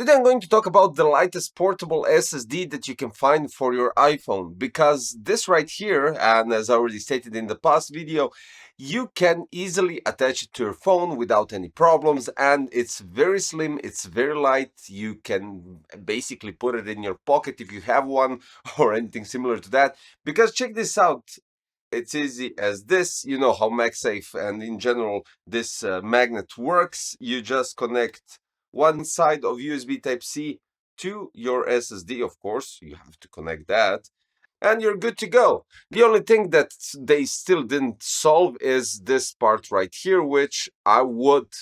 Today I'm going to talk about the lightest portable SSD that you can find for your iPhone, because this right here, and as I already stated in the past video, you can easily attach it to your phone without any problems, and it's very slim, it's very light. You can basically put it in your pocket if you have one or anything similar to that, because check this out. It's easy as this. You know how MagSafe and in general this magnet works. You just connect one side of USB Type-C to your SSD. Of course, you have to connect that, and you're good to go. The only thing that they still didn't solve is this part right here, which I would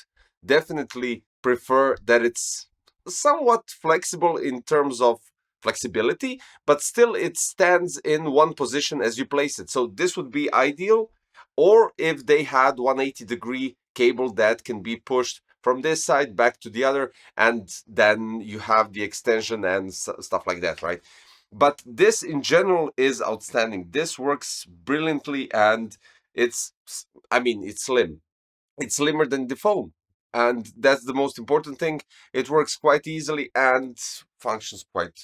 definitely prefer that it's somewhat flexible in terms of flexibility, but still it stands in one position as you place it. So this would be ideal. Or if they had 180-degree cable that can be pushed from this side back to the other, and then you have the extension and stuff like that, right? But this in general is outstanding. This works brilliantly, and it's, I mean, it's slim. It's slimmer than the phone, and that's the most important thing. It works quite easily and functions quite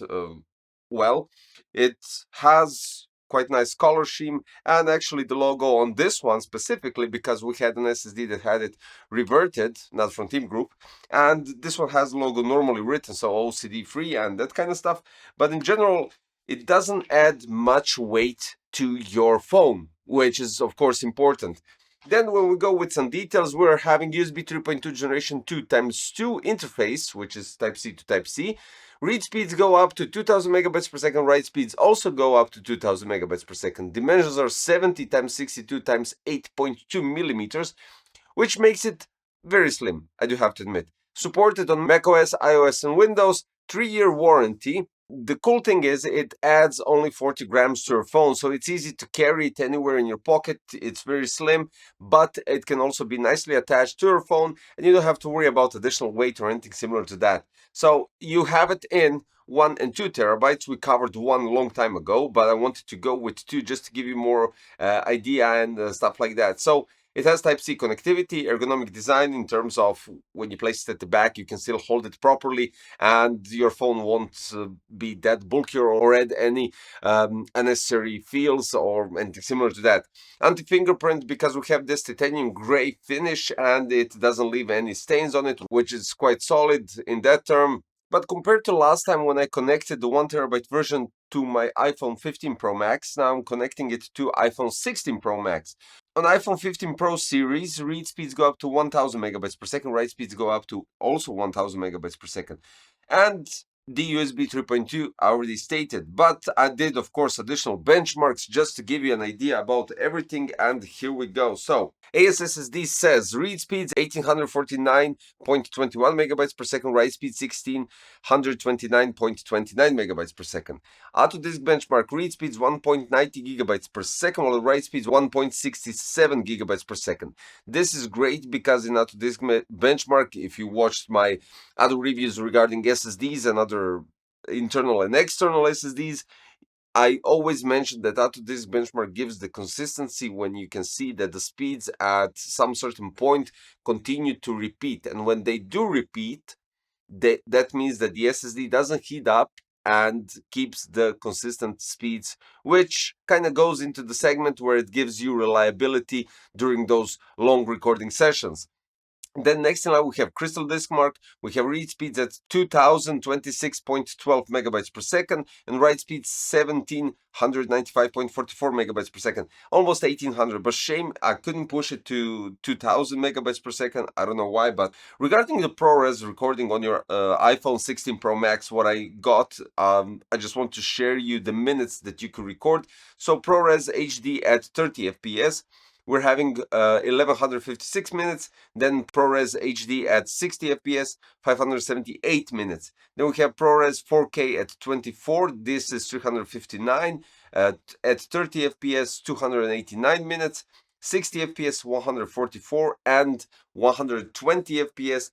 well. It has quite nice color scheme, and actually the logo on this one specifically, because we had an SSD that had it reverted, not from TEAMGROUP, and this one has the logo normally written, so OCD free and that kind of stuff. But in general, it doesn't add much weight to your phone, which is of course important. Then when we go with some details, we're having USB 3.2 generation 2x2 interface, which is Type-C to Type-C. Read speeds go up to 2000 megabytes per second. Write speeds also go up to 2000 megabytes per second. Dimensions are 70 x 62 x 8.2 millimeters, which makes it very slim, I do have to admit. Supported on macOS, iOS, and Windows. 3-year warranty. The cool thing is it adds only 40 grams to your phone, so it's easy to carry it anywhere in your pocket. It's very slim, but it can also be nicely attached to your phone, and you don't have to worry about additional weight or anything similar to that. So you have it in 1 and 2 terabytes. We covered one a long time ago, but I wanted to go with 2 just to give you more idea and stuff like that. So it has Type-C connectivity, ergonomic design in terms of when you place it at the back, you can still hold it properly, and your phone won't be that bulky or add any unnecessary feels or anything similar to that. Anti-fingerprint, because we have this titanium gray finish and it doesn't leave any stains on it, which is quite solid in that term. But compared to last time when I connected the 1 terabyte version to my iPhone 15 Pro Max, now I'm connecting it to iPhone 16 Pro Max. On iPhone 15 Pro series, read speeds go up to 1000 megabytes per second, write speeds go up to also 1000 megabytes per second. And the USB 3.2 I already stated, but I did of course additional benchmarks just to give you an idea about everything, and here we go. So ASSD says read speeds 1849.21 megabytes per second, write speed 1629.29 megabytes per second. Autodisk benchmark read speeds 1.90 gigabytes per second, while write speeds 1.67 gigabytes per second. This is great because in Autodisk benchmark, if you watched my other reviews regarding SSDs and other internal and external SSDs, I always mention that Autodisk benchmark gives the consistency when you can see that the speeds at some certain point continue to repeat. And when they do repeat, that means that the SSD doesn't heat up and keeps the consistent speeds, which kind of goes into the segment where it gives you reliability during those long recording sessions. Then next in line we have Crystal Disk Mark. We have read speeds at 2026.12 megabytes per second and write speeds 1795.44 megabytes per second, almost 1800. But shame I couldn't push it to 2000 megabytes per second. I don't know why. But regarding the ProRes recording on your iPhone 16 Pro Max, what I got, I just want to share you the minutes that you can record. So ProRes HD at 30 FPS. We're having 1156 minutes, then ProRes HD at 60 FPS, 578 minutes. Then we have ProRes 4K at 24, this is 359, at 30 FPS, 289 minutes, 60 FPS, 144, and 120 FPS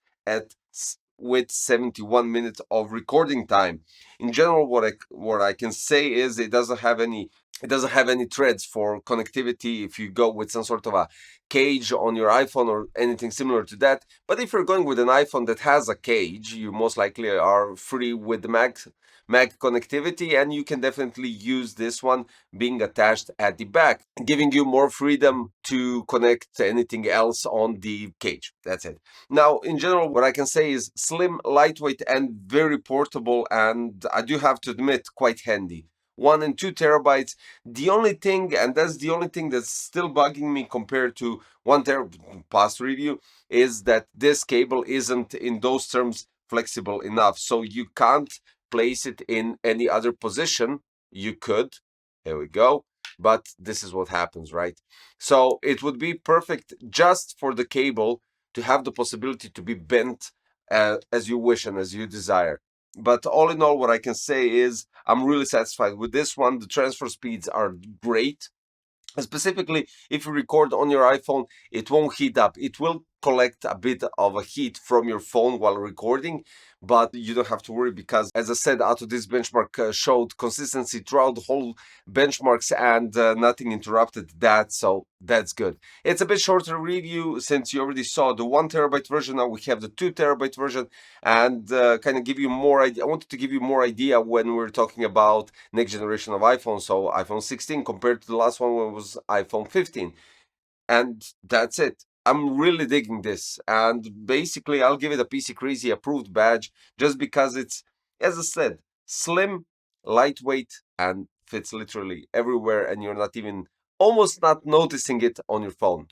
with 71 minutes of recording time. In general, what I can say is it doesn't have any It doesn't have any threads for connectivity if you go with some sort of a cage on your iPhone or anything similar to that. But if you're going with an iPhone that has a cage, you most likely are free with the Mag connectivity, and you can definitely use this one being attached at the back, giving you more freedom to connect to anything else on the cage. That's it. Now, in general, what I can say is slim, lightweight, and very portable, and I do have to admit, quite handy. 1 and 2 terabytes. The only thing, and that's the only thing that's still bugging me compared to 1 terabyte past review, is that this cable isn't in those terms flexible enough. So you can't place it in any other position. You could, here we go, but this is what happens, right? So it would be perfect just for the cable to have the possibility to be bent as you wish and as you desire. But all in all, what I can say is I'm really satisfied with this one. The transfer speeds are great. Specifically, if you record on your iPhone, it won't heat up. It will collect a bit of a heat from your phone while recording, but you don't have to worry because, as I said, out of this benchmark showed consistency throughout the whole benchmarks, and nothing interrupted that, so that's good. It's a bit shorter review since you already saw the 1 terabyte version. Now we have the 2 terabyte version, and kind of give you more idea. I wanted to give you more idea when we're talking about next generation of iPhone, so iPhone 16 compared to the last one was iPhone 15. And that's it. I'm really digging this, and basically I'll give it a PC Crazy approved badge just because it's, as I said, slim, lightweight, and fits literally everywhere, and you're not even almost not noticing it on your phone.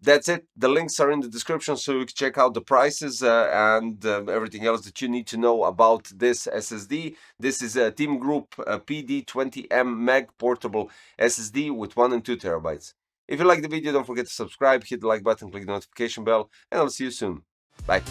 That's it. The links are in the description, so you can check out the prices and everything else that you need to know about this SSD. This is a TEAMGROUP PD20M Mag portable SSD with 1 and 2 terabytes. If you like the video, don't forget to subscribe, hit the like button, click the notification bell, and I'll see you soon. Bye.